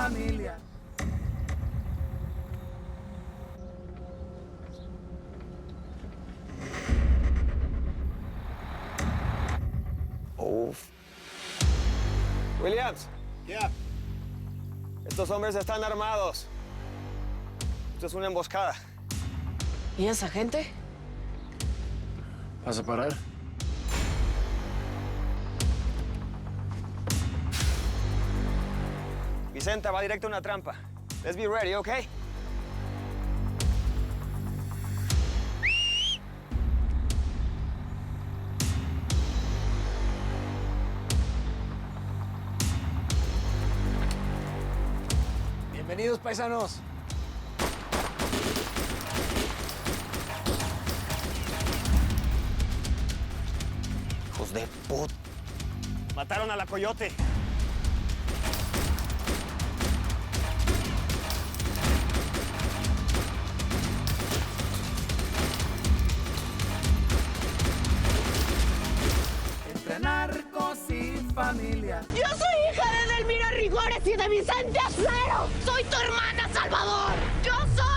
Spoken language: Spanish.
familia. Uf. Williams. Yeah. Estos hombres están armados. Esto es una emboscada. ¿Y esa gente? ¿Vas a parar? Vicenta va directo a una trampa. Let's be ready, okay? Bienvenidos, paisanos. Hijos de put. Mataron a la coyote. Entre narcos y familia. Yo soy hija de Delmira Rigores y de Vicente Acero. Soy tu hermana, Salvador. Yo soy